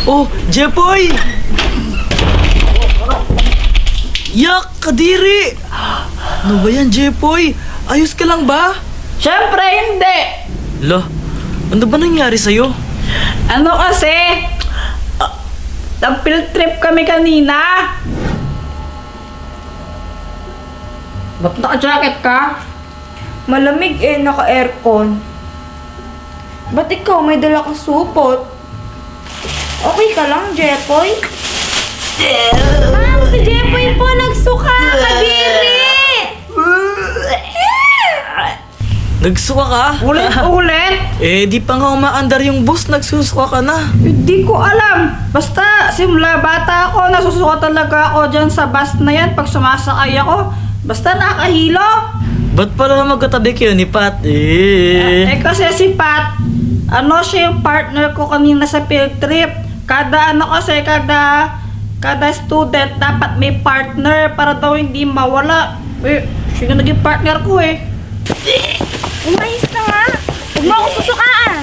Oh, Jepoy! Yak, kadiri! Ano ba yan, Jepoy? Ayos ka lang ba? Siyempre hindi! Lo, ano ba nangyari sa'yo? Ano kasi? Nag-field trip kami kanina. Ba't naka-jacket ka? Malamig naka-aircon. Ba't ikaw may dala kang supot? Okay ka lang, Jepoy? Ma'am, si Jepoy po nagsuka, kadiri! Nagsuka ka? Ulit-ulit? Di pa nga umaandar yung bus, nagsusuka ka na. Hindi ko alam. Basta, simula bata ako, nasusuka talaga ako dyan sa bus na yan pag sumasakay ako. Basta nakahilo. Ba't pala magkatabi kayo ni Pat? Kasi si Pat, siya yung partner ko kanina sa field trip. Kada student dapat may partner para daw hindi mawala. Siya yung naging partner ko Umayos na nga! Huwag mo ako susukaan!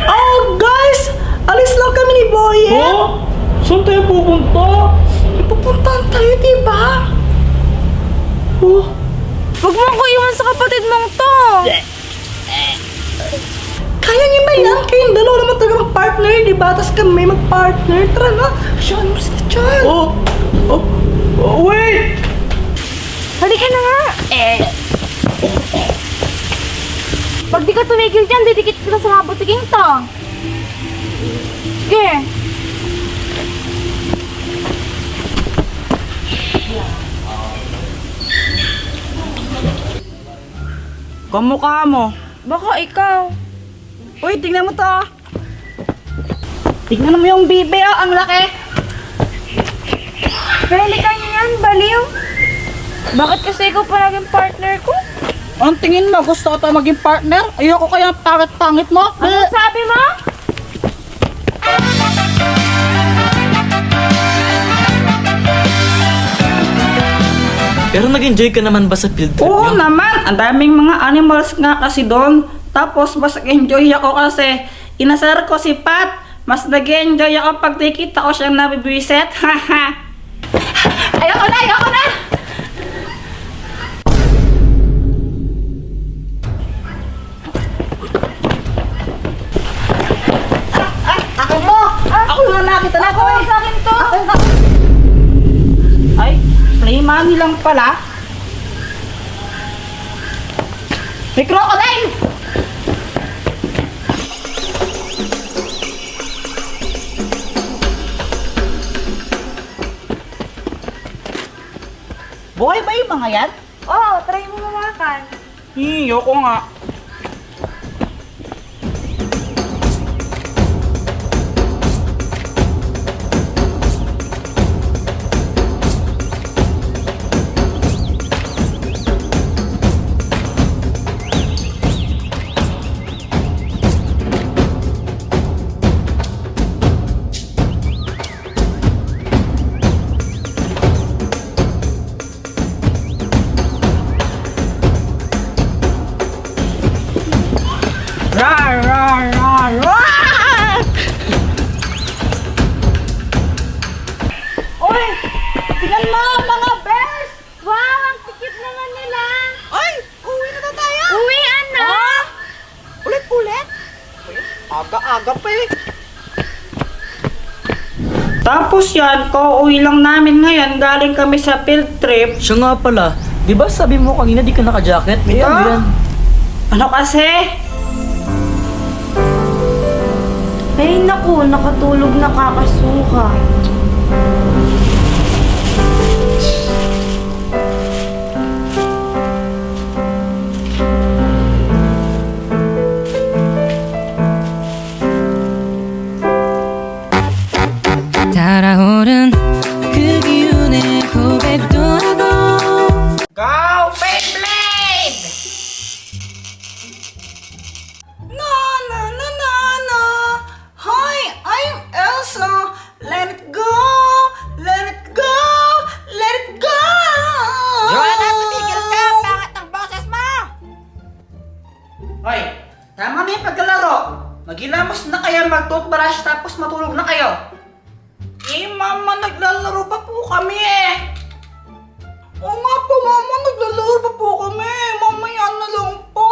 Oh, guys! Alis lang kami ni Boye. Oh? Saan tayo pupunta? Pupuntahan tayo, diba? Oh, Huwag mo ako iwan sa kapatid mong to! Kaya niyo na yan. Kayong dalawa naman talaga mag-partner, diba? Tapos kami mag-partner. Tara na. Siyan mo sila dyan. wait! Halika na nga! Pag di ka tumigil dyan, didikit kita sa mga butiking to. Sige. Kamukha mo. Baka ikaw. Uy, tingnan mo to. Tingnan mo yung bibe, ang laki. Pahilikan niyo yan, baliw. Bakit kasi ikaw pa naging partner ko? Ang tingin mo, gusto ko tayo maging partner? Ayoko kaya pangit-pangit mo. Ano sabi mo? Pero nag-enjoy ka naman ba sa field trip Oo niyo? naman, ang daming mga animals nga kasi doon. Tapos mas enjoy ako kasi inasar ko si Pat. Mas nag-enjoy ako pag nakikita ko siyang nabibwisit. Haha. Ayoko na, ayoko na! Ako mo! Ako na nakita na ko eh! Sa akin to. Ay, play money lang pala. May crocodile! Buhay ba yung mga yan? Oo, try mo mamakan. Ayoko nga. Rar, rar, rar, rar! Uy! Tingnan mo mga bears! Wow, ang cute naman nila. Ay! Uwi na tayo! Uwian na. Ulit-ulit? Aga-aga pa eh. Tapos yan, kauwi lang namin ngayon. Galing kami sa field trip. Siya nga pala, di ba sabi mo kanina di ka naka-jacket? May Yeah. ano yan? Ano kasi? Ay naku, nakatulog na kakasuka. 달아오른 그 기운에 고백도 하고 Go, Beyblade! No, no, no, no, no. Hi, I'm Elsa. Let it go. Let it mag-toothbrush tapos matulog na kayo? Eh, Mama, naglalaro pa po kami eh. Oo nga po, Mama, naglalaro pa po kami. Mamaya na lang po.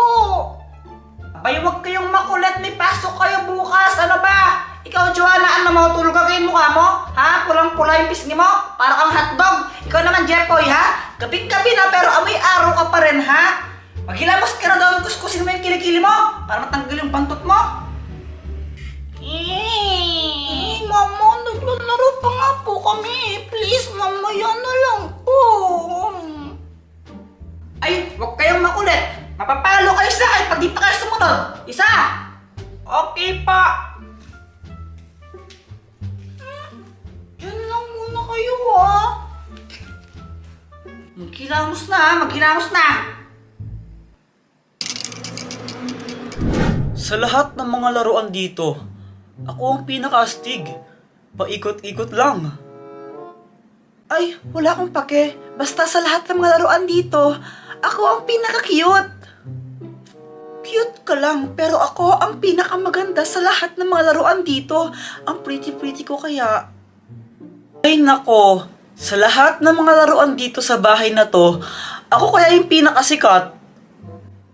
Abay, huwag kayong makulit. May pasok kayo bukas. Ano ba? Ikaw, Joanna, ano mo? Tulog ka kayo mukha mo? Ha? Pulang-pula yung pisngi mo? Para kang hotdog. Ikaw naman, Jepoy, ha? Gabing-gabi na, pero amoy araw ka pa rin, ha? Maghilamos ka na daw, kuskusin mo yung kilikili mo para matanggal yung pantot mo. Mama, naglalaro pa nga po kami. Please, mamaya na lang po. Ay, huwag kayong makulit. Mapapalo kayo sa akin pag di pa kayo sumunod. Isa! Okay pa. Diyan lang muna kayo, ha? Maghilamos na, ha? Maghilamos na. Sa lahat ng mga laruan dito, ako ang pinaka-astig. Paikot-ikot lang. Ay, wala akong pake. Basta sa lahat ng mga laruan dito, ako ang pinaka-cute. Cute ka lang, pero ako ang pinakamaganda sa lahat ng mga laruan dito. Ang pretty-pretty ko kaya. Ay nako, sa lahat ng mga laruan dito sa bahay na to, ako kaya yung pinakasikat.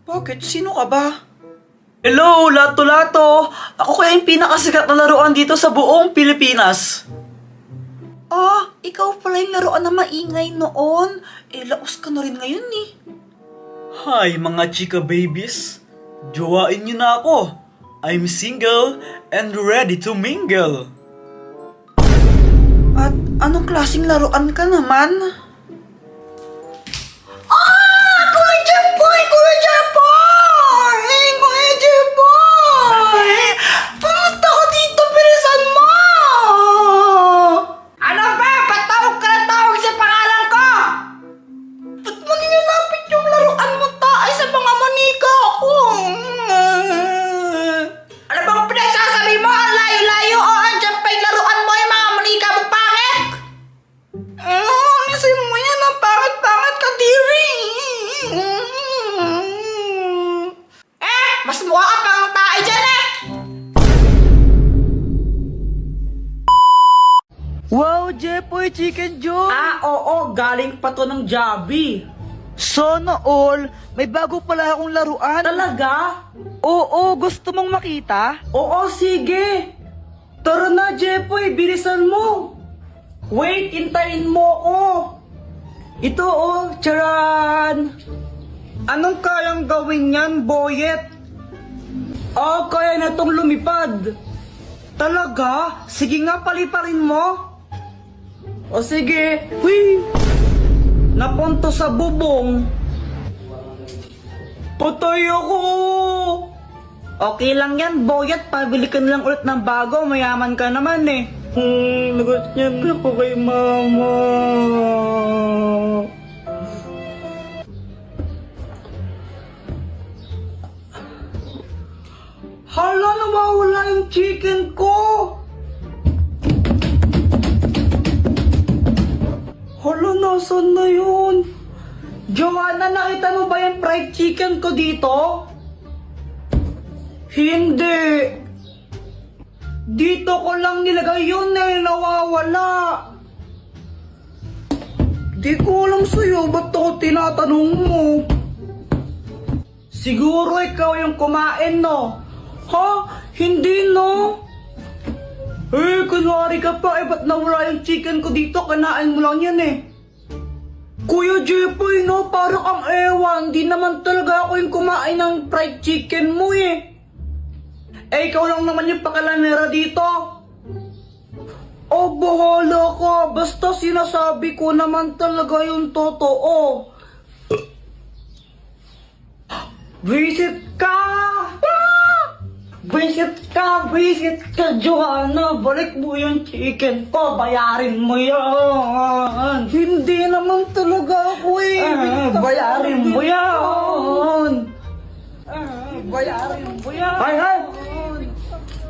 Bakit? Sino ka ba? Hello, Lato-Lato! Ako kaya yung pinakasikat na laruan dito sa buong Pilipinas. Ah, ikaw pala yung laruan na maingay noon. Eh, laos ka na rin ngayon eh. Hi mga chika babies! Jowain niyo na ako! I'm single and ready to mingle! At anong klaseng laruan ka naman? Kuya Jepoy! Kuya Jepoy! Kuya Jepoy! Pumunta ko dito, bilisan mo! Ano ba? Ba't tawag ka na tawag sa pangalan ko? Ba't mo nilalapit yung laruan mo tayo sa mga manika ko? Ano bang pinagsasabi mo? Ang layo-layo o andyan pa yung laruan mo yung mga manika mo pangit? Alisin mo yan ang pangit-pangit ka, Diri! Mas mukha ka pang tae dyan eh! Wow, Jepoy Chicken Joy! Oo, galing pa to ng Jabi. Sana all, may bago pala akong laruan. Talaga? Oo, gusto mong makita? Oo, sige. Tara na, Jepoy, bilisan mo. Wait, intayin mo ko. Ito oh, charan. Anong kayang gawin yan, Boyet? Kaya na tong lumipad. Talaga? Sige nga, paliparin mo. O sige, hui! Napunto sa bubong. Patay ako! Okay lang yan, Boyet. Pabili ka na lang ulit ng bago. Mayaman ka naman eh. Nagot niya na ako kay Mama. Hala, nawawala yung chicken ko! Hala, nasan na yun? Joanna, nakita mo ba yung fried chicken ko dito? Hindi. Dito ko lang nilagay yun eh, nawawala. Di ko alam sa'yo, ba't ako tinatanong mo? Siguro ikaw yung kumain, no? Ha? Hindi, no? Eh, kunwari ka pa, eh, ba't nawala yung chicken ko dito? Kanain mo lang yan, eh. Kuya Jepoy, no? Parang ang ewan. Di naman talaga ako yung kumain ng fried chicken mo, eh. Eh, ikaw lang naman yung pakalamera dito. Oh, bahala ka. Basta sinasabi ko naman talaga yung totoo. Visit ka! Visit ka, Joanna. Balik mo yung chicken ko. Bayarin mo yan. Hindi naman talaga ako eh. Bayarin mo yan. Bayarin mo yan. Hay!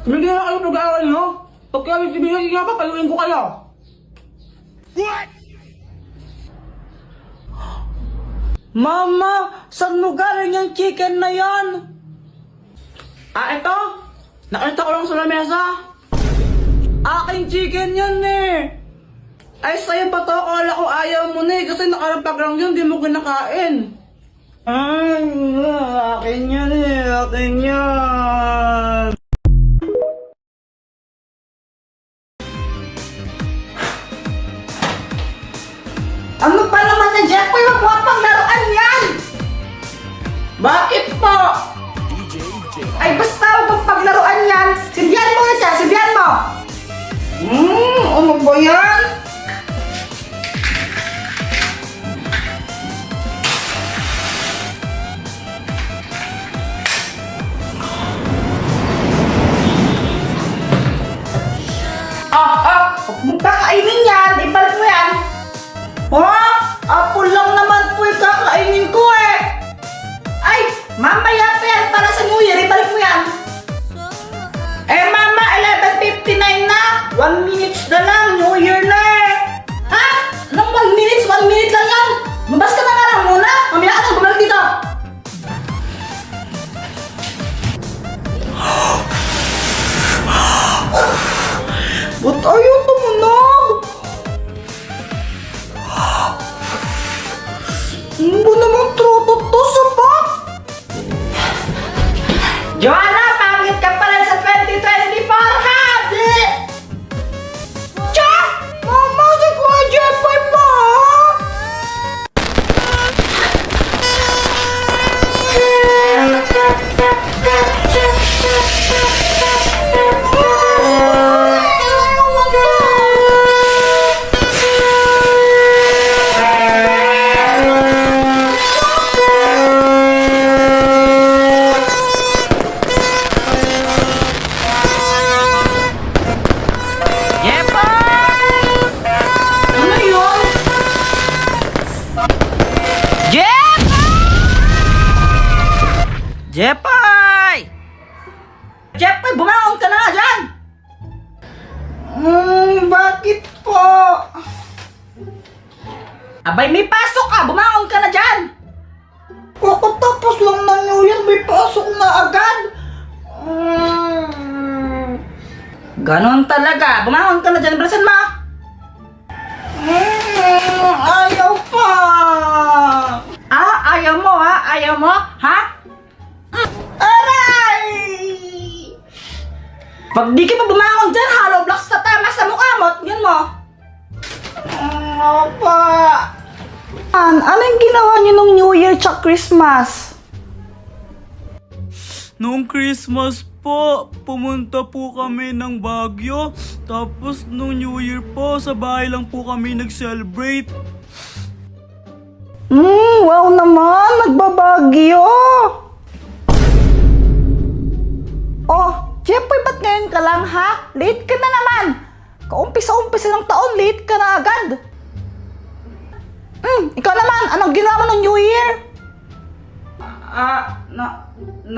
Hindi na kayo nag-aaral, no? Pag kami sibigay nga pa, payuin ko kayo. What? Mama, saan mo galing yung chicken na yan? Ito? Nakita ko lang sa lamesa. Aking chicken yun eh. Ay, sa'yo ba to? Akala ko ayaw mo na eh. Kasi nakarapag lang yun, di mo kinakain. Ay, akin yan eh. Akin yan. Ano pa naman na Jeffoy? Wag mo pang laruan yan! Bakit po? Ay, basta wag mong paglaruan yan. Sindihan mo na siya, sindihan mo. Ano ba yan? Huwag mong kakainin yan. Ibalik mo yan. Apple lang naman po yung kakainin ko eh. Ay, mamaya pa yan para sa New Year. Ibalik mo yan. Eh mama, 11:59 na. 1 minute na lang. New Year na eh. Ha? Anong 1 minute? 1 minute lang yan. Mabas ka na nga lang muna. Mamaya ka na bumalik dito. Ba't ayaw tumunog? Ano ba namang trotot to sa bak? Joanna, pangit ka pa rin sa 2024, ha? Di! Tsa! Mama, si Kuya Jeffoy pa, ano yun? Jeffoy! Jeffoy, bumangon ka na nga dyan! Bakit po? Abay, may pasok ka! Bumangon ka na dyan! Tapos lang na New Year, may pasok na agad! Ganon talaga! Bumangon ka na dyan, bilisan mo! Ayaw pa! Ayaw mo ha? Ayaw mo? Ha? Aray! Pag di ka pa bumangon dyan, hollow blocks sa tama sa mukha mo. Tingnan mo. Opa. Ano yung ginawa niyo nung New Year tsaka Christmas? Noong Christmas po, pumunta po kami ng Baguio. Tapos nung New Year po, sa bahay lang po kami nag-celebrate. Wow naman, nagbabagyo. Oh, Jeffoy, ba't ngayon ka lang ha? Late ka na naman. Kaumpisa-umpisa ng taon, late ka na agad. Ikaw naman, anong ginawa mo ng New Year?